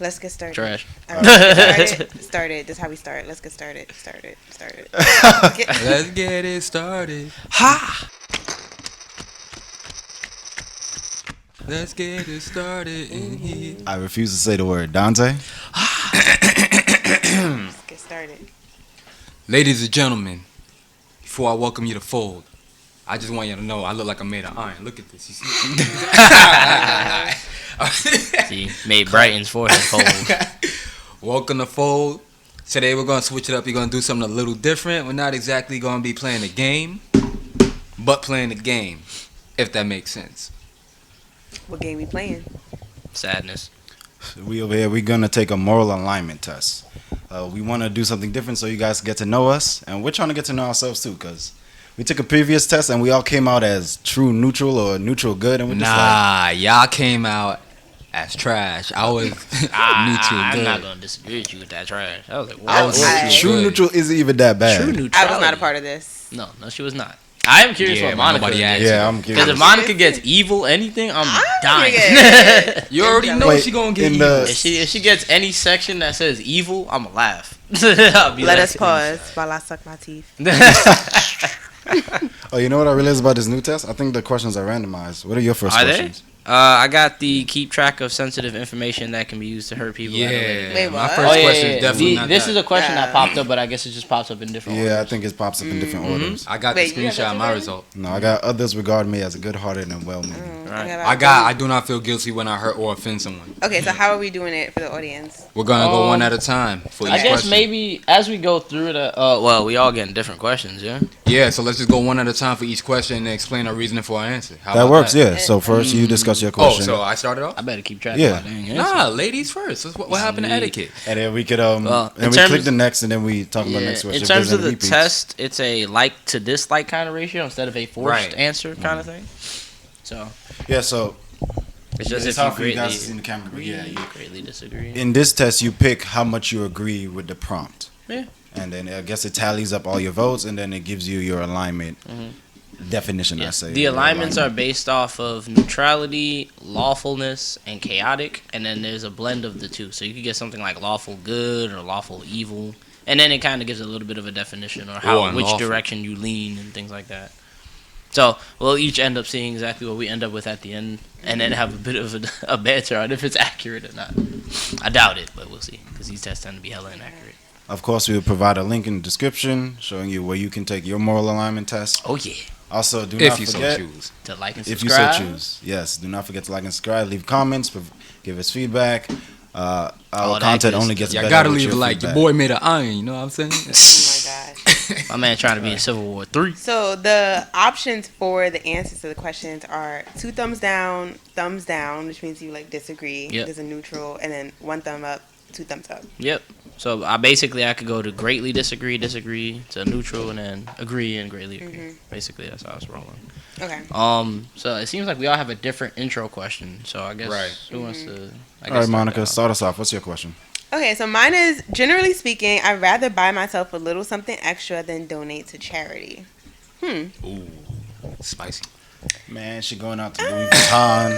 Let's get started. Trash. All right, started. This is how we start. Let's get started. Started. Let's get it started. Ha! Let's get it started in here. I refuse to say the word. Dante? Let's get started. Ladies and gentlemen, before I welcome you to Fold, I just want you to know I look like I'm made of iron. Look at this. You see? See, made Brighton's forehead fold. Welcome to Fold. Today we're going to switch it up. We're going to do something a little different. We're not exactly going to be playing a game, but playing the game, if that makes sense. What game we playing? Sadness. We over here, we're going to take a moral alignment test. We want to do something different so you guys get to know us, and we're trying to get to know ourselves too, because we took a previous test and we all came out as true neutral or neutral good, and we're just like, y'all came out as trash. I was neutral I'm good. not going to disagree with you with that trash. I was like, I what? was true good. neutral isn't even that bad. True neutrality. I was not a part of this. No, she was not. I am curious Yeah, what but Monica nobody did. asked. Yeah, I'm Because curious. if Monica gets evil anything, I'm dying. You already know Wait, she gonna get in evil. the- If she gets any section that says evil, I'm gonna laugh. I'll be Let like, us pause while I suck my teeth. Oh, you know what I realized about this new test? I think the questions are randomized. What are your first Are they? questions? I got the keep track of sensitive information that can be used to hurt people. at a later Yeah, date. Wait, my what? first question is yeah. definitely not This that. is a question that Yeah. popped up, but I guess it just pops up in different Yeah, I orders. think it pops up in different Mm-hmm. orders. I got Wait, the you got screenshot that of my too? result. No, I got others regard me as a good-hearted and well-meaning. Right. I do not feel guilty when I hurt or offend someone. Okay, so how are we doing it for the audience? We're gonna go one at a time for each I guess question. maybe as we go through the well, we all getting different questions, yeah. Yeah, so let's just go one at a time for each question and explain our reasoning for our answer. How That about works, that? yeah. So first, you discuss your Oh, question. so I started off? I better keep track Yeah. of my dang answer. Nah, ladies first. That's what happened to etiquette? And then we could Well, and in we terms- click the next, and then we talk about Yeah, next question. in if terms there's of the any repeats. test, it's a like to dislike kind of ratio instead of a forced Right. answer kind of thing. So Yeah, so it's just it's if you hard for you greatly guys to see in the camera, but yeah, you, greatly disagree. in this test, you pick how much you agree with the prompt. Yeah. And then I guess it tallies up all your votes, and then it gives you your alignment definition. I Yeah. say The your alignments are alignment. based off of neutrality, lawfulness, and chaotic, and then there's a blend of the two. So you could get something like lawful good or lawful evil, and then it kind of gives a little bit of a definition or how which unlawful. direction you lean and things like that. So we'll each end up seeing exactly what we end up with at the end, and then have a bit of a banter on if it's accurate or not. I doubt it, but we'll see because these tests tend to be hella inaccurate. Of course, we will provide a link in the description showing you where you can take your moral alignment test. Oh yeah, Also, do If not you so forget, choose. to like and if you subscribe. so choose, yes, do not forget to like and subscribe, leave comments, give us feedback. Our All that content good only stuff. gets Y'all better gotta with leave your it like feedback. your boy made of iron, you know what I'm saying? Oh my gosh. My man trying to be in Civil War 3. So the options for the answers to the questions are 2 thumbs down, which means you like disagree. Yep. There's a neutral, and then 1 thumb up, 2 thumbs up. Yep. So I could go to greatly disagree, to neutral, and then agree and greatly agree. Basically, that's how it's rolling. Okay. So it seems like we all have a different intro question. So I guess Right. who wants to? I All right, start Monica, that off. start us off. What's your question? Okay, so mine is, generally speaking, I'd rather buy myself a little something extra than donate to charity. Ooh, spicy. Man, she going out to Louis Vuitton.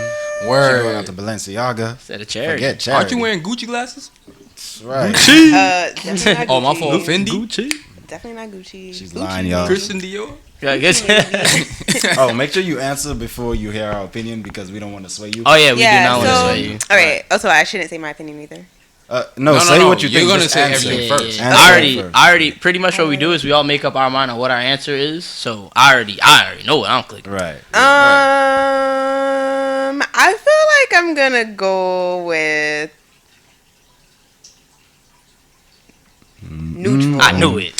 She going out to Balenciaga. Instead of charity. Forget charity. Aren't you wearing Gucci glasses? That's right. Definitely not Oh, my Gucci. fault. Fendi? Definitely not Gucci. She's Gucci, lying, y'all. Christian Dior? Yeah, I guess. Oh, make sure you answer before you hear our opinion because we don't want to sway you. Oh yeah, we do Yeah, not want to so, sway you. all right. Also, I shouldn't say my opinion either. No, No, say no, what you you're think. gonna Just say answer. everything first. Answer first. I already, pretty much what we do is we all make up our mind on what our answer is. So I already know what I'm clicking. Right. I feel like I'm gonna go with neutral. I knew it.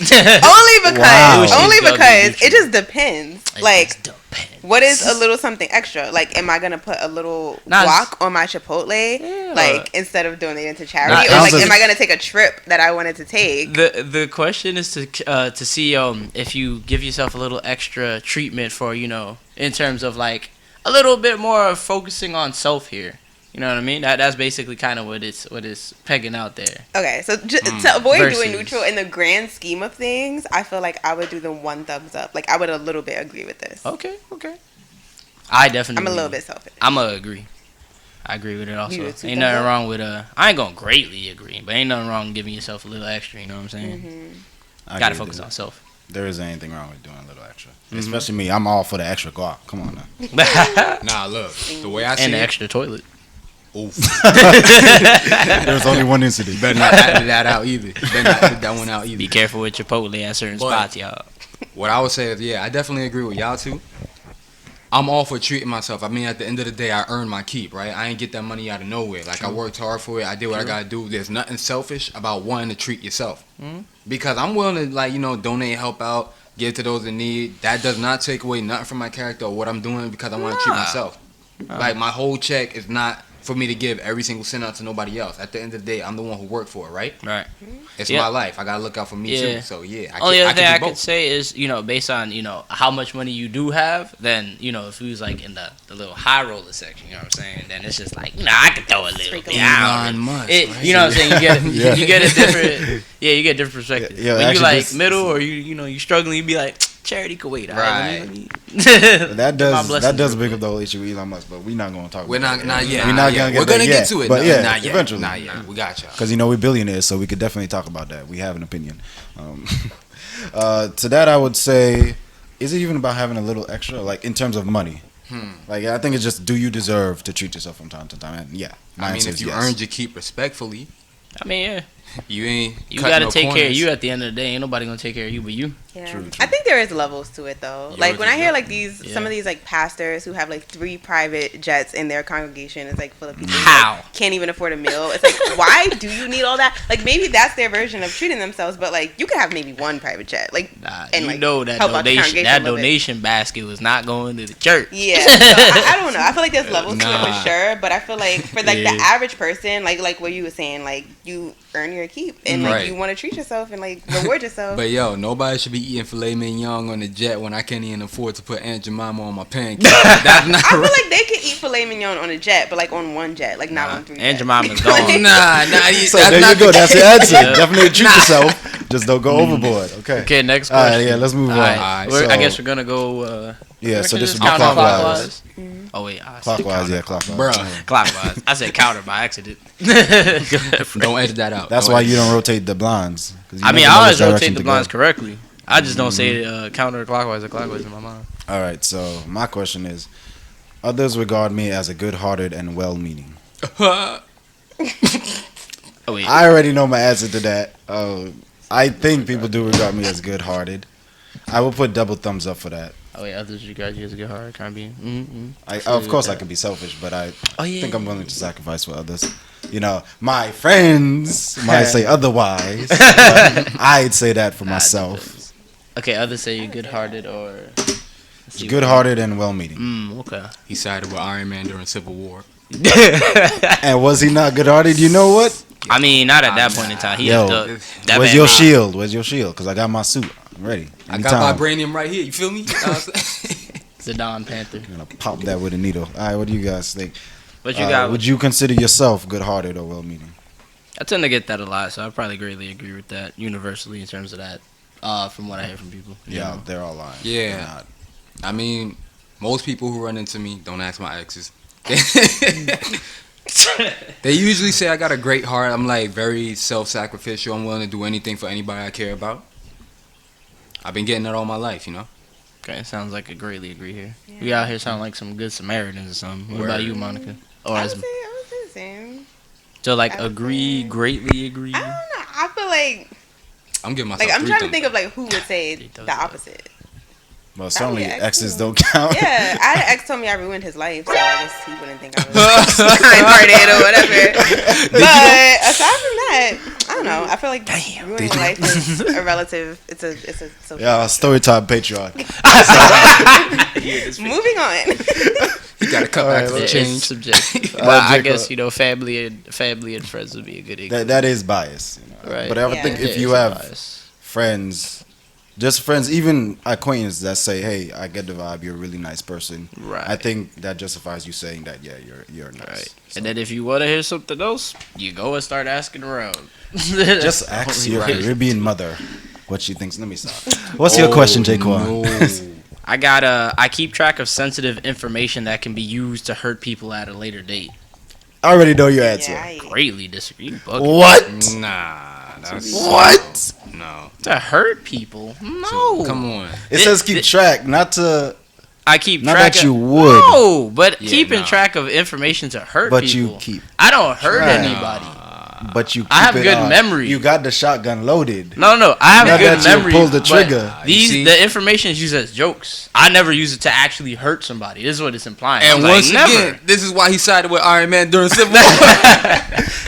Only because, Wow. only She's gonna be because neutral. it just depends. It Like, just depends. what is a little something extra? Like, am I gonna put a little Nah, guac on my Chipotle, Yeah. like instead of donating to Nah, charity, it or like, sounds am I gonna take a trip that I wanted to take? The question is to see if you give yourself a little extra treatment for in terms of like a little bit more focusing on self here. You know what I mean? That's basically kind of what it's pegging out there. Okay, so to avoid Versus- doing neutral in the grand scheme of things, I feel like I would do the 1 thumbs up. Like, I would a little bit agree with this. Okay. I definitely. I'm a little bit selfish. I'm gonna agree. I agree with it also. You Ain't two thumbs nothing up? wrong with I ain't gonna greatly agree, but ain't nothing wrong with giving yourself a little extra. You know what I'm saying? Mm-hmm. I Gotta agree focus with on self. There isn't anything wrong with doing a little extra. Especially me. I'm all for the extra guac. Come on now. Nah, look, the way I see And the it, extra toilet. oof. There's only one incident. Better not edit that out either. Better not edit that one out either. Be careful with Chipotle at certain But- spots, y'all. What I would say is, yeah, I definitely agree with y'all too. I'm all for treating myself. I mean, at the end of the day, I earned my keep, right? I ain't get that money out of nowhere. Like, I worked hard for it. I did what I gotta do. There's nothing selfish about wanting to treat yourself. Because I'm willing to, like, donate, help out, give to those in need. That does not take away nothing from my character or what I'm doing because I want to treat myself. Like, my whole check is not for me to give every single cent out to nobody else. At the end of the day, I'm the one who worked for it, right? Right. It's Yeah. my life. I gotta look out for me Yeah. too. So yeah, Only other thing I do could both. say is, based on, how much money you do have, then, if you was like in the little high roller section, you know what I'm saying? Then it's just like, I could throw a little Sprinkle bit. Elon Musk, right? You know what I'm saying? You get Yeah. you get a different you get a different perspective. Yeah, when you actually like this- middle or you struggling, you be like, charity could wait. All right. Let me- That does blessings bring up the whole issue with Elon Musk, but we're not going to talk We're about not, it. not yet. We're not gonna get We're there gonna yet, get to it, but no, yeah, not yet. eventually. Not yet. We got y'all. Because we're billionaires, so we could definitely talk about that. We have an opinion. To that, I would say, is it even about having a little extra, like in terms of money? Like, I think it's just, do you deserve to treat yourself from time to time? And yeah, my I mean, answer if is you yes. earned your keep respectfully, I mean, yeah. you ain't. You cut gotta no take care of corners. you at the end of the day. Ain't nobody gonna take care of you but you. Yeah. True. I think there is levels to it though. Yours Like when is I hear yours. like some Yeah. of these like pastors who have like 3 private jets in their congregation, it's like full of people How? who like, can't even afford a meal. It's like, why do you need all that? Like maybe that's their version of treating themselves, but like you could have maybe 1 private jet. Like Nah, and, you like, know that help out the donation congregation a little bit. donation basket was not going to the church. yeah, so I don't know. I feel like there's levels to it Nah. for sure, but I feel like for like Yeah. the average person, like what you were saying, like you earn your keep and like Right. you want to treat yourself and like reward yourself. But yo, nobody should be eating filet mignon on the jet when I can't even afford to put Aunt Jemima on my pancakes. That's not I feel right. like they could eat filet mignon on a jet, but like on 1 jet, like not on 3 Aunt jets. Jemima's Nah, gone. nah. So that's there not you go. the- That's your answer. Yeah. Definitely treat yourself. Just don't go overboard. Okay. Okay, next All right, question. yeah, let's move on. Alright, I so- guess we're gonna go. Yeah, so this is would be clockwise. Oh wait, I said Clockwise, counter. yeah, clockwise. Bruh. Clockwise. I said counter by accident. Don't edit that out. That's Don't why edit you it. don't rotate the blinds. 'Cause you I mean, never I know always which direction rotate the to blinds go. correctly. I just don't say counter clockwise or clockwise in my mind. All right, so my question is, others regard me as a good-hearted and well-meaning. Oh wait, I already know my answer to that. I think people do regard me as good-hearted. I will put double thumbs up for that. oh wait, others regard you as a good heart. Can't be. Of course, I could be selfish, but I Oh yeah. think I'm willing to sacrifice for others. My friends might say otherwise, but I'd say that for Nah, myself. Okay, others say you're good hearted or. let's see. Good-hearted and well-meaning. Okay. He sided with Iron Man during Civil War. And was he not good-hearted? You know what? I mean, not at that point in time. He Yo, has that Where's man- your shield? Where's your shield? Because I got my suit. I'm ready. I got Anytime. vibranium right here. You feel me? The Don Panther. I'm gonna pop that with a needle. All right, what do you guys think? What you got? Would you consider yourself good-hearted or well-meaning? I tend to get that a lot, so I probably greatly agree with that universally in terms of that. From what I hear from people. Yeah, they're all lying. Yeah. They're not. I mean, most people who run into me, don't ask my exes. They usually say I got a great heart. I'm like very self-sacrificial. I'm willing to do anything for anybody I care about. I've been getting that all my life, you know. Okay, sounds like I greatly agree here. Yeah. We out here sound like some good Samaritans or something. What about Word. you, Monica? Or I as would say the same. so like I would agree, say- greatly agree. I don't know. I feel like I'm giving myself. I'm 3 trying to thumbs think up. of like who would say Three thumbs the up. opposite. Well, certainly Probably exes exes. don't count. Yeah, I had an ex told me I ruined his life, so I guess he wouldn't think I was kind-hearted or whatever. But aside from that, I don't know. I feel like ruining a life is a relative. It's a social. Yeah, story time Patreon. Moving on. You gotta cut All back right, to well, the It's change. subjective. Uh, Well, I Jacob. guess family and friends would be a good example. That is bias. Right. But I would Yeah. think if Yeah, you it's a have bias. friends, just friends, even acquaintances that say, "Hey, I get the vibe. You're a really nice person." Right. I think that justifies you saying that. Yeah, you're nice. Right. So And then if you want to hear something else, you go and start asking around. just ask Only your right. Caribbean mother what she thinks. Let me stop. What's your question, Jaquan? No. I keep track of sensitive information that can be used to hurt people at a later date. I already know your answer. Greatly disagree. What? Nah, that's What? No. To hurt people? No. Come on. It says keep track, not to. I keep Not track that of, you would. No, but Yeah, keeping track of information to hurt But people. you keep. I don't hurt track. anybody. But you. Keep I have it good on. memory. You got the shotgun loaded. No, I have Not good that you memory. pulled the but trigger. The information is used as jokes. I never use it to actually hurt somebody. This is what it's implying. And once again, this is why he sided with Iron Man during Civil War.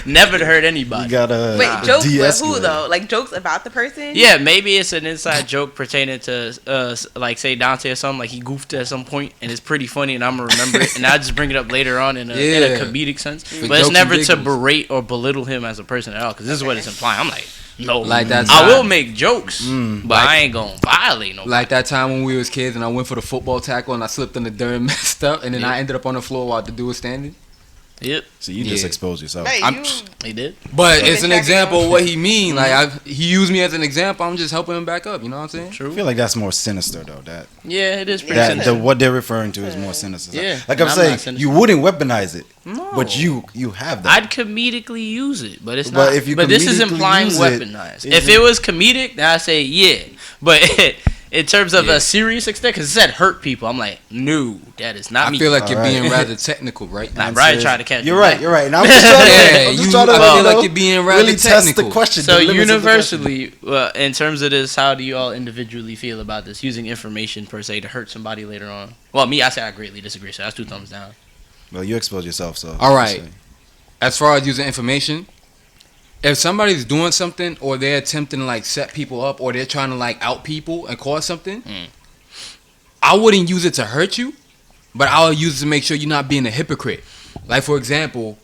never to hurt anybody. You gotta. Wait, jokes with who de-escalate. though? Like jokes about the person? Yeah, maybe it's an inside joke pertaining to, like, say Dante or something. Like he goofed at some point, and it's pretty funny, and I'm gonna remember it, and I just bring it up later on in a comedic sense. But it's never to berate or belittle him as a person at all, because this is what it's implying. I'm like, no, Like that I time. will make jokes, but I ain't gonna violate nobody. Like that time when we was kids and I went for the football tackle and I slipped on the dirt and messed up, and then I ended up on the floor while the dude was standing. Yep, So you just exposed yourself. Right, he did. But So- it's an example of what he mean. Like he used me as an example. I'm just helping him back up. You know what I'm saying? True. I feel like that's more sinister though. That Yeah, it is pretty Yeah. sinister. what they're referring to is more sinister. Yeah. Like I'm I'm saying, not sinister. you wouldn't weaponize it, No. but you have that. I'd comedically use it, but it's But not. if you but this is comedically implying use it, weaponized. If it was comedic, then I say yeah. But in terms of a serious extent, because it said hurt people, I'm like, no, that is not I me. feel like you're Alright. being rather technical, right? Nah, Brian tried to catch You're me right. back. You're right. And I'm just trying to. Yeah, I'm just you- trying to I feel you like know, you're being rather really test the technical. question. So the limits of the question. universally, in terms of this, how do you all individually feel about this? Using information per se to hurt somebody later on. Well, me, I say I greatly disagree. So that's 2 thumbs down. Well, you expose yourself, so. All right. As far as using information, if somebody's doing something or they're attempting to like set people up or they're trying to like out people and cause something, I wouldn't use it to hurt you, but I'll use it to make sure you're not being a hypocrite. Like for example,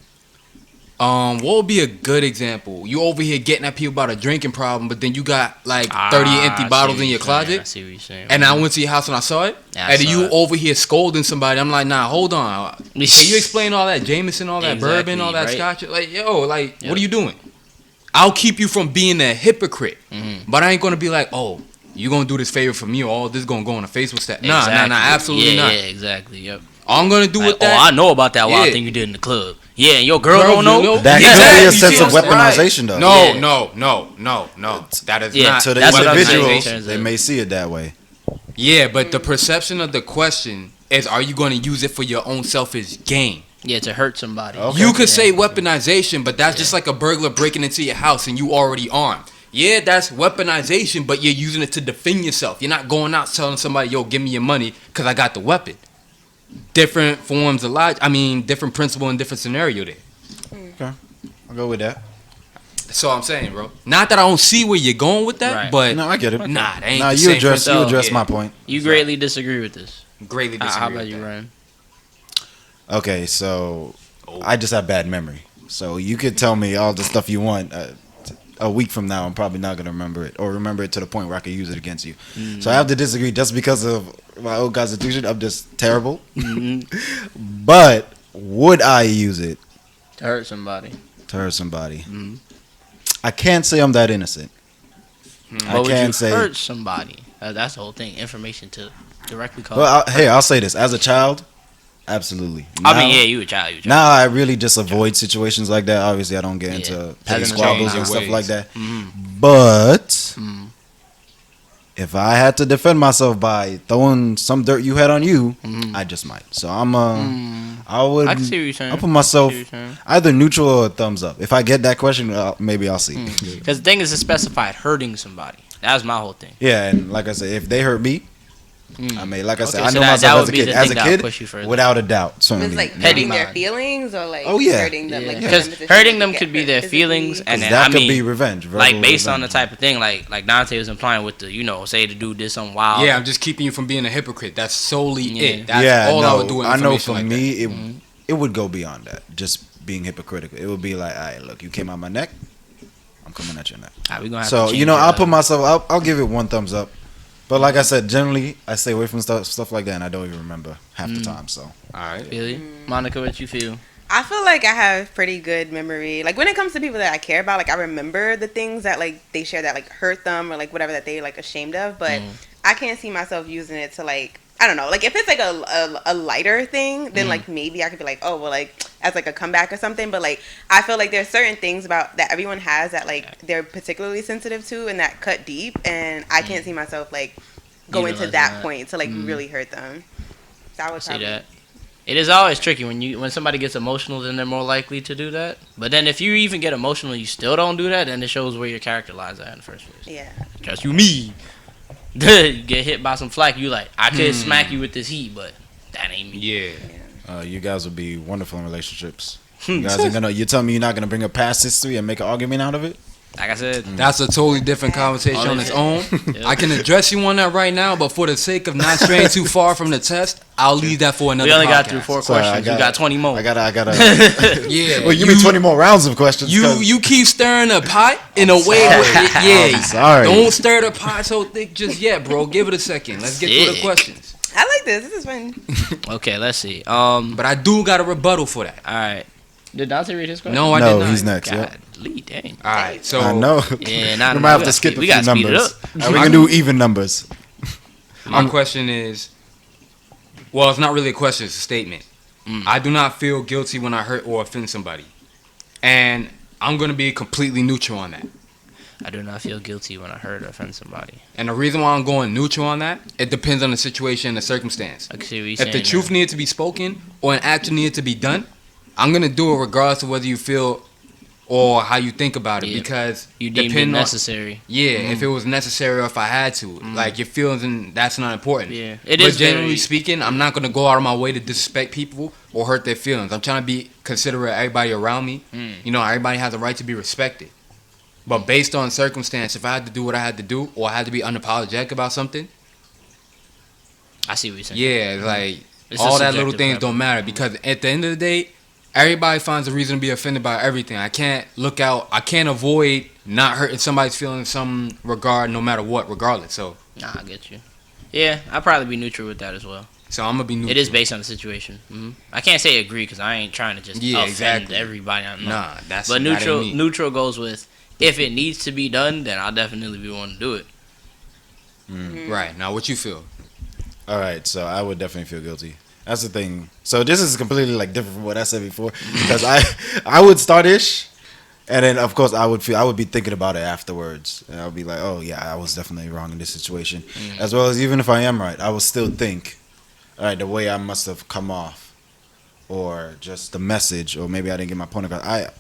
what would be a good example? You over here getting at people about a drinking problem, but then you got like 30 empty bottles in your I closet. see what you're saying. And I went to your house and I saw it. Yeah, I and then saw you it. over here scolding somebody. I'm like, nah, hold on. Can you explain all that Jameson, all that Exactly, bourbon, all that right. scotch? Like, yo, like, what are you doing? I'll keep you from being a hypocrite. But I ain't going to be like, oh, you going to do this favor for me or all this going to go on a Facebook stat. Nah, absolutely not. Yeah, exactly. Yep. All I'm going to do with that. Oh, I know about that wild Yeah. thing you did in the club. Yeah, and your girl don't know. That Exactly. could be a You sense see of what I'm saying? weaponization, though. No, Yeah. no. That is Yeah, not. To the That's what I'm saying. individual, they may see it that way. Yeah, but the perception of the question is, are you going to use it for your own selfish gain? Yeah, to hurt somebody. Okay. You could say weaponization, but that's just like a burglar breaking into your house and you already armed. Yeah, that's weaponization, but you're using it to defend yourself. You're not going out telling somebody, yo, give me your money because I got the weapon. Different forms of logic. I mean, different principle and different scenario there. Okay, I'll go with that. That's all I'm saying, bro. Not that I don't see where you're going with that, Right. but No, I get it. nah, that ain't Nah, the you same address principle. my point. You greatly disagree with this. Greatly disagree How about with you, that. Ryan? Okay, so I just have bad memory. So you could tell me all the stuff you want. A week from now, I'm probably not gonna remember it, or remember it to the point where I could use it against you. So I have to disagree just because of my old constitution. I'm just terrible. But would I use it To hurt somebody. to hurt somebody? I can't say I'm that innocent. I But would you can't say. hurt somebody? That's the whole thing. Information to directly cause. Well, I'll say this: as a child, absolutely. I mean, yeah, you a child. Now I really just avoid situations like that. Obviously, I don't get into Yeah. petty As an squabbles adult. and stuff Ways. like that. But if I had to defend myself by throwing some dirt you had on you, I just might. So I would. I can see what you're saying. I'll put myself I see what you're saying. either neutral or a thumbs up. If I get that question, maybe I'll see. Because the thing is to specify hurting somebody. That was my whole thing. Yeah, and like I said, if they hurt me, I mean, like I said, Okay, I so know that myself would as a be kid. the As thing a that would kid, push you further. without a doubt, It's certainly. like Petty hurting their mind. feelings or like Oh, yeah. hurting them. Like Because putting them in a hurting position them to could get Mm. be hurt their physically. feelings, and 'Cause then that I could mean, be revenge. like verbal based on the revenge. type of thing, like Dante was implying with the, say the dude did something wild. Yeah, I'm just keeping you from being a hypocrite. That's solely Yeah. it. That's yeah, all no, I would do with I know information for like me, that. it would go beyond that. Just being hypocritical. It would be like, all right, look, you came out my neck, I'm coming at your neck. We gonna have So to change I'll put myself. I'll give it one thumbs up. But like I said, generally I stay away from stuff like that, and I don't even remember half the time. So All right. Really? Monica, what you feel? I feel like I have pretty good memory. Like when it comes to people that I care about, like I remember the things that like they share that like hurt them or like whatever that they like ashamed of. But I can't see myself using it to like I don't know. Like, if it's like a lighter thing, then like maybe I could be like, oh, well, like as like a comeback or something. But like, I feel like there's certain things about that everyone has that like they're particularly sensitive to and that cut deep, and I can't see myself like going to that point to like really hurt them. So I would see that. It is always tricky when somebody gets emotional, then they're more likely to do that. But then if you even get emotional, you still don't do that, then it shows where your character lies at in the first place. Yeah. Trust you me. You get hit by some flack, you like, I could smack you with this heat, but that ain't me. Yeah. You guys would be wonderful in relationships. You guys ain't you tell me you're not gonna bring up past history and make an argument out of it? Like I said, that's a totally different conversation on its own. I can address you on that right now, but for the sake of not straying too far from the test, I'll leave that for another podcast. We only got through 4 questions. We got 20 more. I gotta. Yeah. Well, you mean 20 more rounds of questions? You keep stirring the pot in a way. I'm sorry. Don't stir the pot so thick just yet, bro. Give it a second. Let's get to the questions. I like this. This is fun. Okay, let's see. But I do got a rebuttal for that. All right. Did Dante read his question? No, I did not. He's next. God, dang. All right, so I know. Yeah, we might have to skip a few numbers. We can do even numbers. My question is, well, it's not really a question; it's a statement. I do not feel guilty when I hurt or offend somebody, and I'm gonna be completely neutral on that. I do not feel guilty when I hurt or offend somebody. And the reason why I'm going neutral on that, it depends on the situation and the circumstance. I see what you're if saying, the truth needed to be spoken or an action needed to be done, I'm gonna do it regardless of whether you feel or how you think about it, because you deemed it necessary. If it was necessary or if I had to, like your feelings, and that's not important. Yeah, but generally speaking, I'm not gonna go out of my way to disrespect people or hurt their feelings. I'm trying to be considerate of everybody around me. You know, everybody has a right to be respected. But based on circumstance, if I had to do what I had to do, or I had to be unapologetic about something, I see what you're saying. Yeah, like all that little things don't matter, because at the end of the day, everybody finds a reason to be offended by everything. I can't avoid not hurting somebody's feelings in some regard, no matter what, regardless. So I get you. Yeah, I'll probably be neutral with that as well. So I'm gonna be neutral. It is based on the situation. I can't say agree because I ain't trying to just offend everybody. Nah, that's but neutral goes with, if it needs to be done, then I'll definitely be willing to do it. Right. Now, what you feel? All right, so I would definitely feel guilty. That's the thing. So this is completely like different from what I said before, because I would start ish, and then of course I would be thinking about it afterwards, and I would be like, oh yeah, I was definitely wrong in this situation, as well as even if I am right, I would still think, all right, the way I must have come off, or just the message, or maybe I didn't get my point across.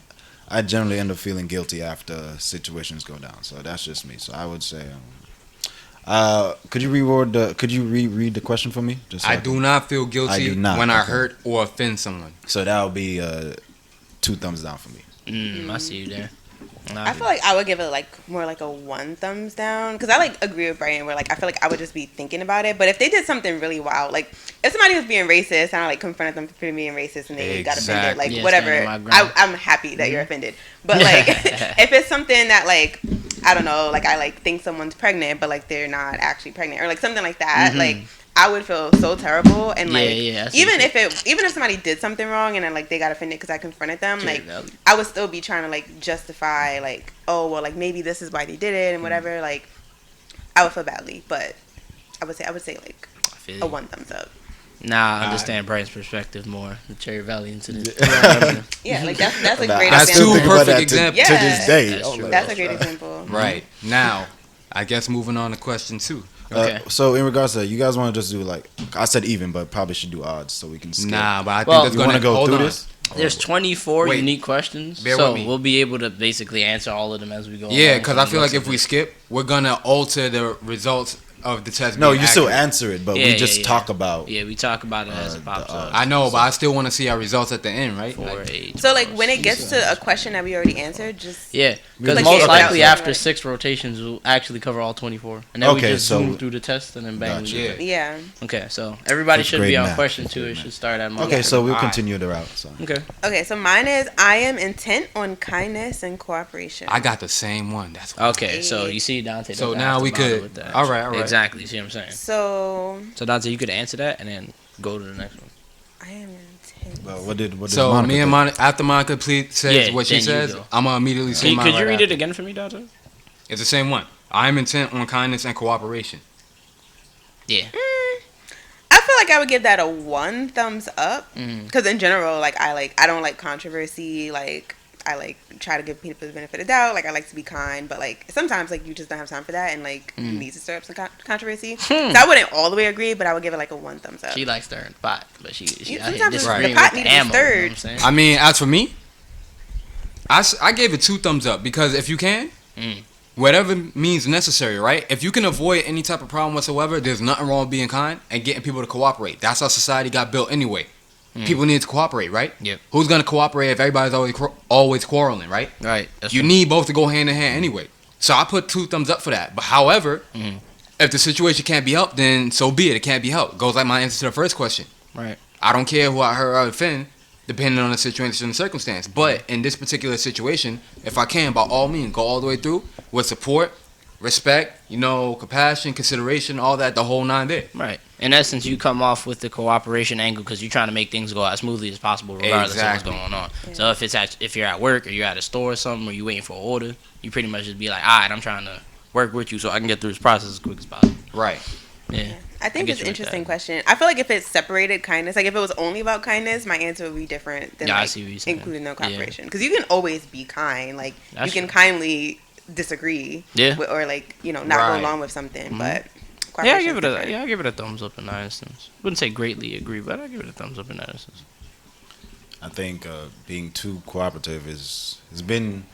I generally end up feeling guilty after situations go down. So that's just me. So I would say, could you reread the question for me? Just so I do not feel guilty when I hurt or offend someone. So that would be 2 thumbs down for me. I see you there. I feel like I would give it like more like a 1 thumbs down, because I like agree with Brian where like I feel like I would just be thinking about it. But if they did something really wild, like if somebody was being racist and I like confronted them for being racist and they got offended, like whatever, I'm happy that you're offended. But like if it's something that like, I don't know, like I like think someone's pregnant but like they're not actually pregnant, or like something like that, like I would feel so terrible, and like even if somebody did something wrong and then like they got offended because I confronted them, like I would still be trying to like justify like, oh well, like maybe this is why they did it and whatever. Like I would feel badly, but I would say like a 1 thumbs up. Nah, I understand Brian's perspective more. The Cherry Valley incident. Yeah, like that's a great that's example. That's 2 perfect examples to this day. That's a great example. Right. Now, I guess moving on to question 2. Okay. So in regards to that, you guys want to just do like, I said even, but probably should do odds so we can skip. Nah, but I think that's going to go through this. There's 24 unique questions, so we'll be able to basically answer all of them as we go. Yeah, because I feel like if we skip, we're going to alter the results of the test. No, you still answer it, but we just talk about. Yeah, we talk about it as it pops up. I know, but I still want to see our results at the end, right? 4, 8, so like when it gets to a question that we already answered, just because like, most likely after 6 rotations we'll actually cover all 24, and then we just zoom through the test and then bang. Yeah. Okay, so everybody should be on question 2. It should start at. Okay, so we'll continue the route. So. Okay, so mine is, I am intent on kindness and cooperation. I got the same one. That's okay. So you see, Dante. So now we could. With that. All right. Exactly. See what I'm saying? So Dante, you could answer that and then go to the next one. I am intent. Well, what did so Monica me and Monica, after Monica says what she says, I'm gonna immediately say mine. Could you read it again for me, Dante? It's the same one. I am intent on kindness and cooperation. Yeah. I like I would give that a 1 thumbs up. Because in general, like I don't like controversy. Like I like try to give people the benefit of the doubt. Like I like to be kind, but like sometimes like you just don't have time for that, and like you need to stir up some controversy. So I wouldn't all the way agree, but I would give it like a 1 thumbs up. She likes stirring the pot, but she sometimes the pot needs to be stirred. You know what I'm saying? I mean, as for me, I gave it 2 thumbs up because if you can, whatever means necessary, right? If you can avoid any type of problem whatsoever, there's nothing wrong with being kind and getting people to cooperate. That's how society got built anyway. People need to cooperate, right? Yep. Who's gonna cooperate if everybody's always quarreling, right? Right. You need both to go hand in hand anyway. So I put 2 thumbs up for that. But however, if the situation can't be helped, then so be it. It can't be helped. Goes like my answer to the first question. Right. I don't care who I hurt or offend, depending on the situation and circumstance. But in this particular situation, if I can, by all means, go all the way through with support, respect, compassion, consideration, all that, the whole 9 there. Right. In essence, you come off with the cooperation angle because you're trying to make things go as smoothly as possible, regardless of what's going on. Yeah. So if you're at work or you're at a store or something, or you're waiting for an order, you pretty much just be like, all right, I'm trying to work with you so I can get through this process as quick as possible. Right. Yeah. I think it's an interesting question. I feel like if it's separated kindness, like if it was only about kindness, my answer would be different than I see what you're saying. Including no cooperation. Because you can always be kind. Like That's you can true. kindly disagree. Yeah. Or like, not go along with something. But yeah, I give it a thumbs up in that instance. Wouldn't say greatly agree, but I give it a thumbs up in that instance. I think being too cooperative has been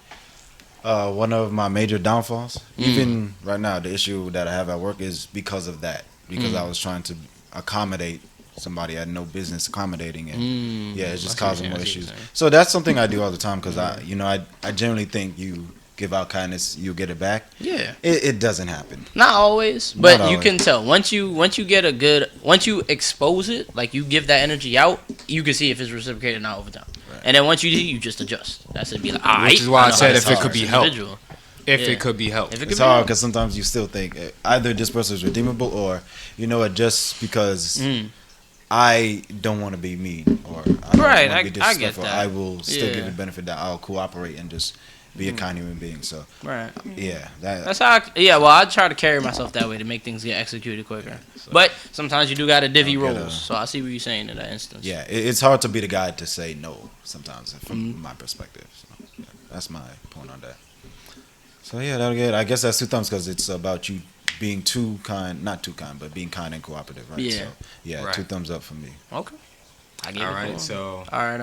one of my major downfalls. Even right now, the issue that I have at work is because of that. Because I was trying to accommodate somebody I had no business accommodating, and it's just causing more issues. So that's something I do all the time because I generally think you give out kindness, you get it back. Yeah, it doesn't happen. Not always, but you can tell once you expose it, like you give that energy out, you can see if it's reciprocated or not over time. Right. And then once you do, you just adjust. That's it. Be like, all right. Which is why I said if it could be helped. It could be helped. It's hard because sometimes you still think either this person is redeemable or just because I don't want to be mean or I don't want to be disrespectful, I will still give the benefit that I'll cooperate and just be a kind human being. So that's how I try to carry myself that way to make things get executed quicker. So, but sometimes you do got to divvy roles. So I see what you're saying in that instance. Yeah, it's hard to be the guy to say no sometimes from my perspective. So that's my point on that. So yeah, that'll get. I guess that's 2 thumbs because it's about you being too kind, not too kind, but being kind and cooperative, right? Yeah. So 2 thumbs up for me. Okay. All right. So I'll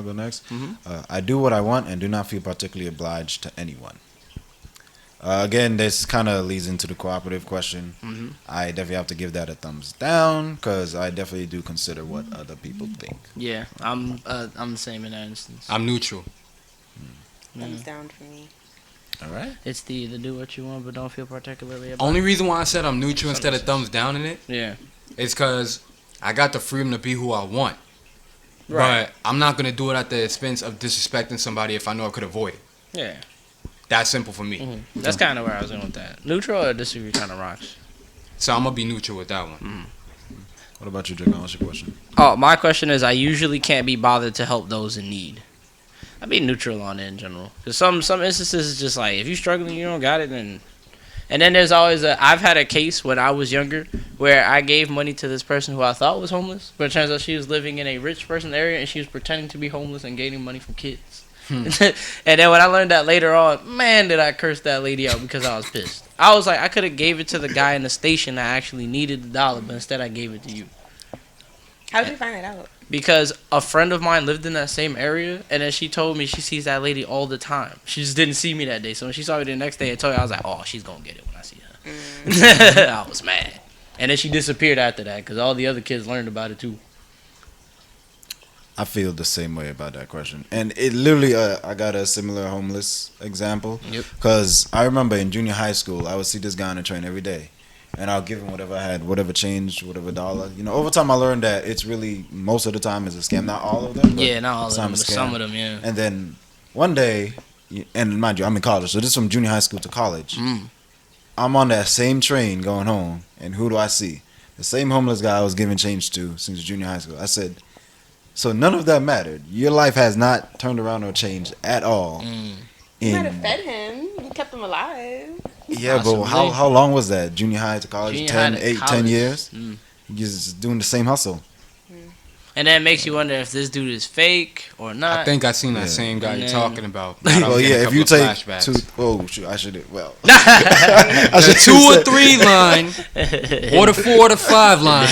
go next. I do what I want and do not feel particularly obliged to anyone. Again, this kind of leads into the cooperative question. I definitely have to give that a thumbs down because I definitely do consider what other people think. Yeah, I'm the same in that instance. I'm neutral. Thumbs down for me. All right. It's the do what you want but don't feel particularly about. Only reason why I said I'm neutral instead of thumbs down in it, is because I got the freedom to be who I want. Right. But I'm not gonna do it at the expense of disrespecting somebody if I know I could avoid it. Yeah. That's simple for me. That's kind of where I was going with that. Neutral or disagree kind of rocks. So I'm gonna be neutral with that one. What about you, Jaquan? What's your question? Oh, my question is I usually can't be bothered to help those in need. I'd be neutral on it in general. Because some instances it's just like, if you're struggling, you don't got it, then... And then there's always I've had a case when I was younger where I gave money to this person who I thought was homeless, but it turns out she was living in a rich person area and she was pretending to be homeless and getting money from kids. And then when I learned that later on, man, did I curse that lady out because I was pissed. I was like, I could have gave it to the guy in the station that actually needed the dollar, but instead I gave it to you. How did you find that out? Because a friend of mine lived in that same area, and then she told me she sees that lady all the time. She just didn't see me that day. So when she saw me the next day, I told her, I was like, oh, she's going to get it when I see her. I was mad. And then she disappeared after that because all the other kids learned about it too. I feel the same way about that question. And it literally, I got a similar homeless example. Yep. Because I remember in junior high school, I would see this guy on the train every day. And I'll give him whatever I had, whatever change, whatever dollar. Over time I learned that it's really, most of the time is a scam. Not all of them. But not all of them, but some of them, yeah. And then one day, and mind you, I'm in college. So this is from junior high school to college. I'm on that same train going home. And who do I see? The same homeless guy I was giving change to since junior high school. I said, so none of that mattered. Your life has not turned around or changed at all. You might have fed him. You kept him alive. Yeah, possibly. But how long was that? Junior high to college? 10 years? He's just doing the same hustle. And then it makes you wonder if this dude is fake or not. I think I seen that same guy you're talking about. Well, yeah, if you take flashbacks. I should have. Well, the 2 or 3 line, or the 4 or the 5 line.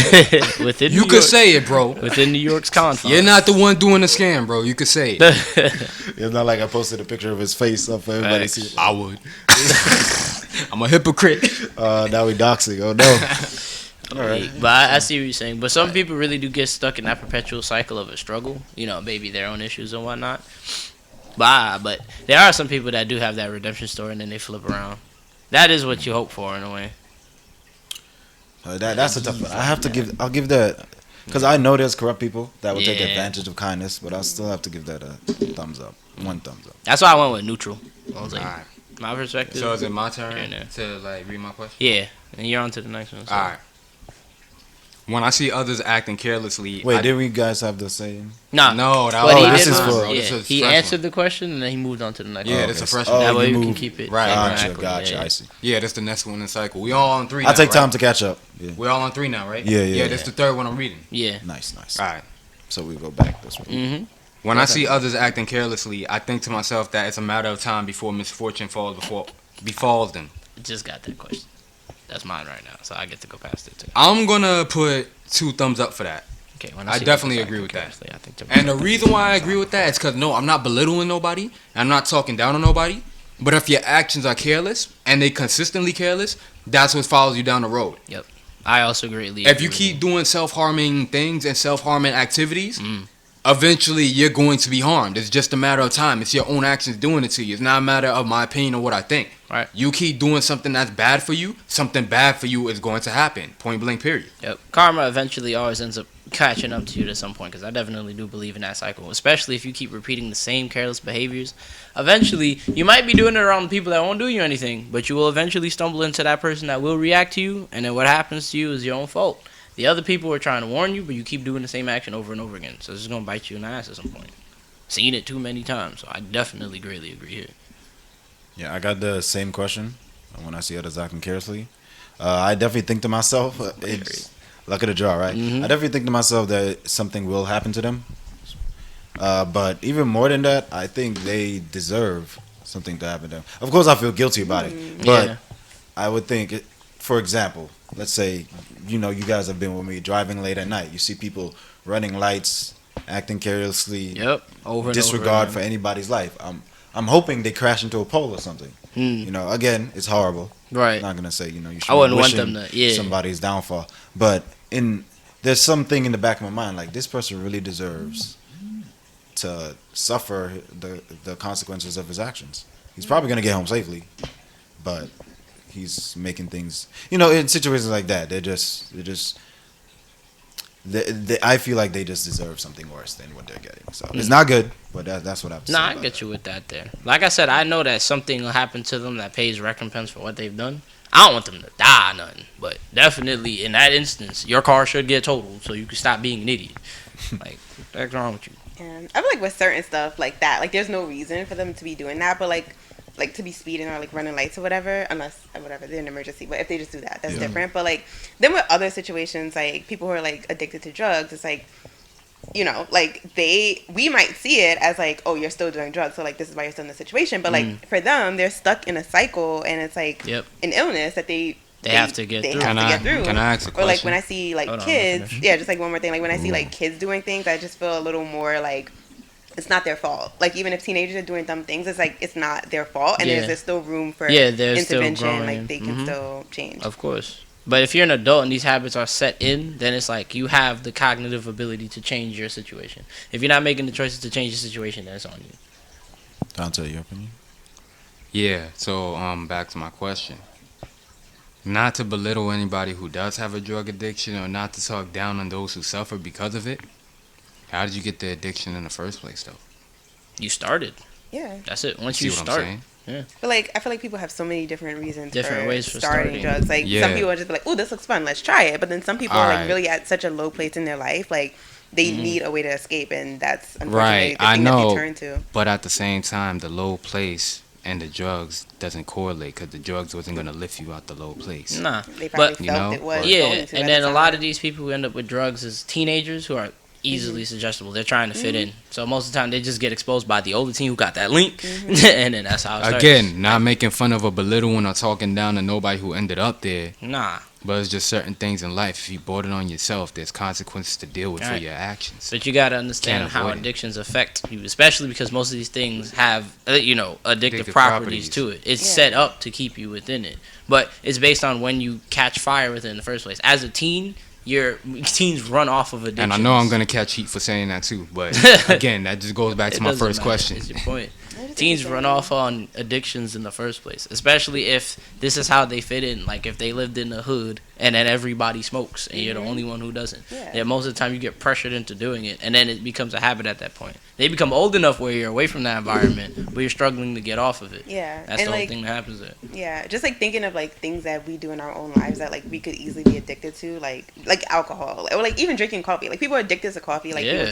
Within you could say it, bro. Within New York's confines. You're not the one doing the scam, bro. You could say it. It's not like I posted a picture of his face up for everybody to see. I would. I'm a hypocrite. Now we doxing. Oh no. All right. But I see what you're saying. But some people really do get stuck in that perpetual cycle of a struggle. You know, maybe their own issues and whatnot. But there are some people that do have that redemption story and then they flip around. That is what you hope for in a way. That's a tough one. I'll give that, because I know there's corrupt people that will take advantage of kindness, but I'll still have to give that a thumbs up. 1 thumbs up. That's why I went with neutral. I was like, my perspective. So is it my turn to like read my question? Yeah, and you're on to the next one. So. All right. When I see others acting carelessly... Wait, did we guys have the same? No, that was... this is for... Yeah, he answered the question, and then he moved on to the next one. Yeah, that's a fresh one. That way we can keep it. Right, Gotcha, yeah. I see. Yeah, that's the next one in the cycle. We all on 3 now, I'll take time to catch up. Yeah. We're all on 3 now, right? Yeah. Yeah, that's the 3rd one I'm reading. Yeah. Nice. All right. So we go back this way. Mm-hmm. When I see others acting carelessly, I think to myself that it's a matter of time before misfortune befalls them. Just got that question. That's mine right now, so I get to go past it too. I'm gonna put 2 thumbs up for that. Okay, I definitely agree with that. I think and the reason why I agree with that is because I'm not belittling nobody. I'm not talking down on nobody. But if your actions are careless and they consistently careless, that's what follows you down the road. Yep, I also greatly. If you keep doing self-harming things and self-harming activities, eventually you're going to be harmed. It's just a matter of time. It's your own actions doing it to you. It's not a matter of my opinion or what I think. Right. You keep doing something that's bad for you, something bad for you is going to happen. Point blank, period. Yep. Karma eventually always ends up catching up to you at some point, because I definitely do believe in that cycle, especially if you keep repeating the same careless behaviors. Eventually, you might be doing it around people that won't do you anything, but you will eventually stumble into that person that will react to you, and then what happens to you is your own fault. The other people are trying to warn you, but you keep doing the same action over and over again, so it's going to bite you in the ass at some point. Seen it too many times, so I definitely greatly agree here. Yeah, I got the same question when I see others acting carelessly. I definitely think to myself, it's luck of the draw, right? Mm-hmm. I definitely think to myself that something will happen to them. But even more than that, I think they deserve something to happen to them. Of course, I feel guilty about it. But I would think, for example, let's say, you guys have been with me driving late at night. You see people running lights, acting carelessly. Yep. Over and disregard over for anybody's life. I'm hoping they crash into a pole or something. Again, it's horrible. Right. I'm not gonna say you should. I wouldn't want them to. Somebody's downfall, but there's something in the back of my mind like this person really deserves to suffer the consequences of his actions. He's probably gonna get home safely, but he's making things. In situations like that, I feel like they just deserve something worse than what they're getting. So it's not good, but that's what I'm saying. I get you with that there. Like I said, I know that something will happen to them that pays recompense for what they've done. I don't want them to die or nothing, but definitely in that instance, your car should get totaled so you can stop being an idiot. Like, what's wrong with you? And I feel like with certain stuff like that, like there's no reason for them to be doing that, but like to be speeding or like running lights or whatever, unless whatever they're in an emergency. But if they just do that, that's different. But like then with other situations, like people who are like addicted to drugs, it's like, like we might see it as like, oh, you're still doing drugs, so like this is why you're still in the situation. But like for them, they're stuck in a cycle, and it's like an illness that they have to get through. Can I ask a question? Or like when I see like kids, just like one more thing, like when I see like kids doing things, I just feel a little more like it's not their fault. Like even if teenagers are doing dumb things, it's like it's not their fault, and there's still room for intervention. Like they can still change. Of course. But if you're an adult and these habits are set in, then it's like you have the cognitive ability to change your situation. If you're not making the choices to change your situation, then it's on you. Dante, your opinion? Yeah, so back to my question. Not to belittle anybody who does have a drug addiction or not to talk down on those who suffer because of it. How did you get the addiction in the first place, though? You started. Yeah. That's it. Once you start. Yeah. But like, I feel like people have so many different reasons ways for starting drugs. Like some people are just like, "Oh, this looks fun. Let's try it." But then some people are like really at such a low place in their life, like they need a way to escape, and that's unfortunately the thing that they turn to. But at the same time, the low place and the drugs doesn't correlate because the drugs wasn't gonna lift you out the low place. Nah, They probably but felt it was yeah, going to and at then the a lot time. of these people who end up with drugs is teenagers who are easily suggestible. They're trying to fit in, so most of the time they just get exposed by the older team who got that link, and then that's how it starts. Again, not making fun of or belittling or talking down to nobody who ended up there. Nah. But it's just certain things in life. If you brought it on yourself, there's consequences to deal with for Right. your actions. But you gotta understand Can't how avoid it. addictions affect you, especially because most of these things have, addictive Addictive properties properties. to it. It's Yeah. set up to keep you within it, but it's based on when you catch fire within it in the first place. As a teen, teens run off of addiction. And I know I'm gonna catch heat for saying that too. But again, that just goes back to my first question. It's your point. Teens run off on addictions in the first place, especially if this is how they fit in. Like if they lived in the hood and then everybody smokes and you're the only one who doesn't. Yeah. Yeah, most of the time you get pressured into doing it, and then it becomes a habit at that point. They become old enough where you're away from that environment, but you're struggling to get off of it. Yeah, That's and the whole like, thing that happens there. yeah, just like thinking of like things that we do in our own lives that like we could easily be addicted to, like alcohol, or like even drinking coffee. Like people are addicted to coffee, like people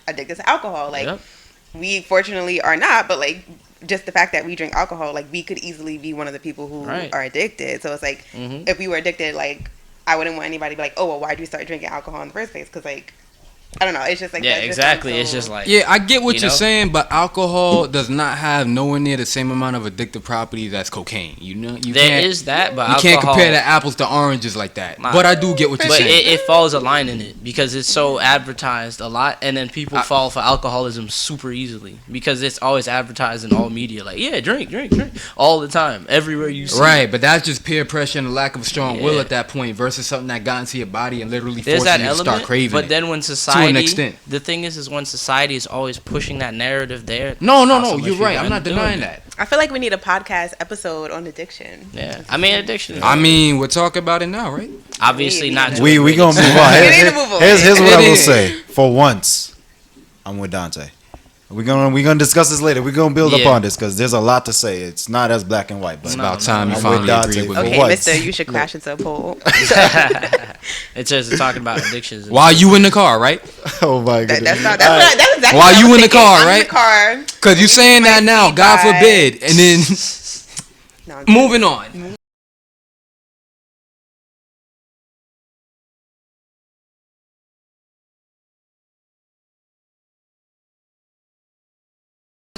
addicted to alcohol. Like Yep. we fortunately are not, but like just the fact that we drink alcohol, like we could easily be one of the people who Right. are addicted. So it's like if we were addicted, like I wouldn't want anybody to be like, oh well, why did you start drinking alcohol in the first place? Because like I don't know, it's just like Yeah, that just exactly. sounds It's so- just like Yeah, I get what you you're know? saying, but alcohol does not have nowhere near the same amount of addictive properties as cocaine. You know, you there can't, is that, but you alcohol, can't compare the apples to oranges like that. Nah. But I do get what you're But saying. it falls a line in it because it's so advertised a lot, and then people fall for alcoholism super easily because it's always advertised in all media. Like, yeah, drink all the time, everywhere you see. Right, but that's just peer pressure and a lack of strong will Yeah. at that point versus something that got into your body and literally There's forces that you to element, start craving but it. then when society, extent. the thing is when society is always pushing that narrative there. No, not so much you're right. people I'm not end up doing denying it. that. I feel like we need a podcast episode on addiction. Yeah, I mean addiction. I mean, we're talking about it now, right? Obviously not. to We a great gonna move extent. on. We need to move on. Here's what I will It is. say. For once, I'm with Dante. We're gonna discuss this later. We're gonna build Yeah. upon this because there's a lot to say. It's not as black and white, but It's No, about time you I'm finally with Dante. agree with For me. Okay, what? Mister, you should crash into a pole. It's just talking about addictions. While you in the car, right? oh my goodness. That's exactly While what I you was in the thinking. car, I'm right? in the car. Because you saying that now, God Bye. forbid. And then No, I'm kidding. moving on.